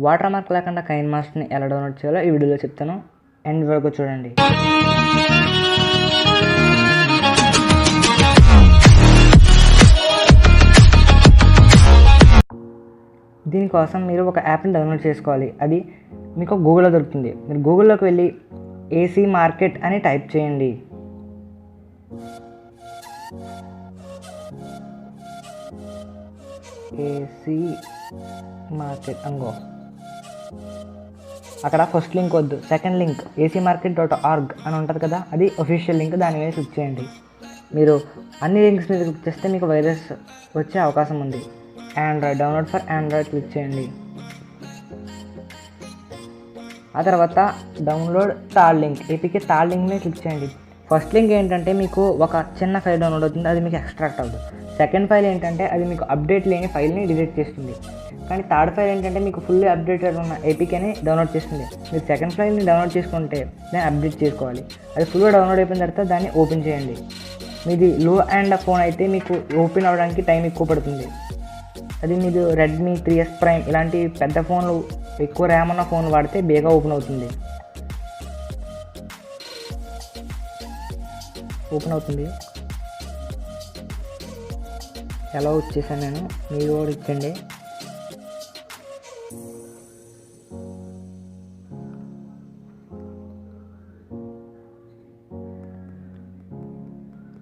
Water mark లేకుండా కైన్మాస్టర్ని ఎలా download చేయాలో ఈ వీడియోలో చెప్తాను. ఎండ్ వరకు చూడండి. దీనికోసం మీరు ఒక యాప్ని డౌన్లోడ్ చేసుకోవాలి. అది మీకు గూగుల్లో దొరుకుతుంది. మీరు గూగుల్లోకి వెళ్ళి ఏసీ మార్కెట్ అని టైప్ చేయండి. ఏసీ మార్కెట్ అంగో అక్కడ ఫస్ట్ లింక్ వద్దు, సెకండ్ లింక్ acmarket.org అని ఉంటుంది కదా, అది అఫీషియల్ లింక్. దాని మీద క్లిక్ చేయండి. మీరు అన్ని లింక్స్ మీద క్లిక్ చేస్తే మీకు వైరస్ వచ్చే అవకాశం ఉంది. Android download for Android click చేయండి. ఆ తర్వాత download third link APK third link మీద క్లిక్ చేయండి. ఫస్ట్ లింక్ ఏంటంటే మీకు ఒక చిన్న ఫైల్ డౌన్లోడ్ అవుతుంది, అది మీకు ఎక్స్ట్రాక్ట్ అవ్వదు. సెకండ్ ఫైల్ ఏంటంటే అది మీకు అప్డేట్ లేని ఫైల్ని డిలీట్ చేస్తుంది. కానీ థర్డ్ ఫైల్ ఏంటంటే మీకు ఫుల్లీ అప్డేటెడ్ ఉన్న ఏపీకేని డౌన్లోడ్ చేస్తుంది. మీరు సెకండ్ ఫైల్ని డౌన్లోడ్ చేసుకుంటే దాన్ని అప్డేట్ చేసుకోవాలి. అది ఫుల్గా డౌన్లోడ్ అయిపోయిన తర్వాత దాన్ని ఓపెన్ చేయండి. మీది లో అండ్ ఫోన్ అయితే మీకు ఓపెన్ అవ్వడానికి టైం ఎక్కువ పడుతుంది. అది మీరు రెడ్మీ 3S ప్రైమ్ ఇలాంటి పెద్ద ఫోన్లు ఎక్కువ ర్యామ్ ఉన్న ఫోన్ వాడితే బేగా ఓపెన్ అవుతుంది. ఎలా వచ్చేసాను నేను, మీరు కూడా ఇచ్చండి.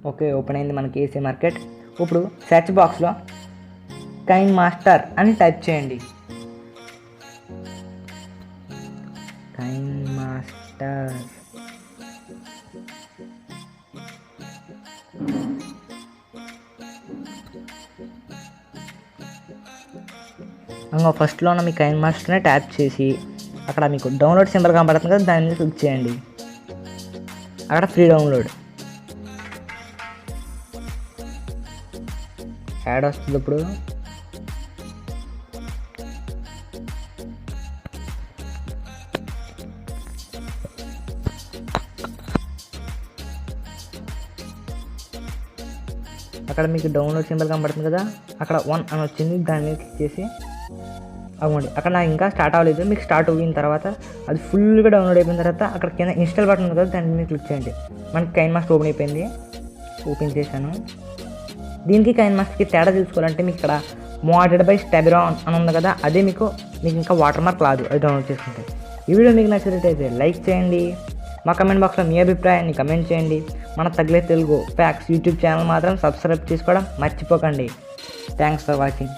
ఓకే, ఓపెన్ అయింది మనకి ఏసీ మార్కెట్. ఇప్పుడు సెర్చ్ బాక్స్లో కైన్మాస్టర్ అని టైప్ చేయండి. కైన్మాస్టర్ ఫస్ట్లో ఉన్న మీ కైన్మాస్టర్ని ట్యాప్ చేసి అక్కడ మీకు డౌన్లోడ్ సింబల్ కనబడుతుంది కదా, దాని మీద క్లిక్ చేయండి. అక్కడ ఫ్రీ డౌన్లోడ్ యాడ్ వస్తుంది. ఇప్పుడు అక్కడ మీకు డౌన్లోడ్ సింబల్ కనబడుతుంది కదా, అక్కడ 1 అని వచ్చింది, దాని మీద క్లిక్ చేసి అవ్వండి. అక్కడ నాకు ఇంకా స్టార్ట్ అవ్వలేదు. మీకు స్టార్ట్ అయిన తర్వాత అది ఫుల్గా డౌన్లోడ్ అయిపోయిన తర్వాత అక్కడ కింద ఇన్స్టాల్ బటన్ ఉంది కదా, దాని మీద క్లిక్ చేయండి. మనకి కైన్మాస్టర్ ఓపెన్ అయిపోయింది. ఓపెన్ చేశాను. దీనికి కైన్మాస్టర్కి తేడా తెలుసుకోవాలంటే మీకు ఇక్కడ మోడెడ్ బై స్టాబిరాన్ అని ఉంది కదా, అదే మీకు ఇంకా వాటర్ మార్క్ రాదు అది డౌన్లోడ్ చేసుకుంటే. ఈ వీడియో మీకు నచ్చినట్టయితే లైక్ చేయండి. మా కమెంట్ బాక్స్లో మీ అభిప్రాయాన్ని కమెంట్ చేయండి. మన తగిలే తెలుగు ఫ్యాక్స్ యూట్యూబ్ ఛానల్ మాత్రం సబ్స్క్రైబ్ చేసుకోవడం మర్చిపోకండి. Thanks for watching.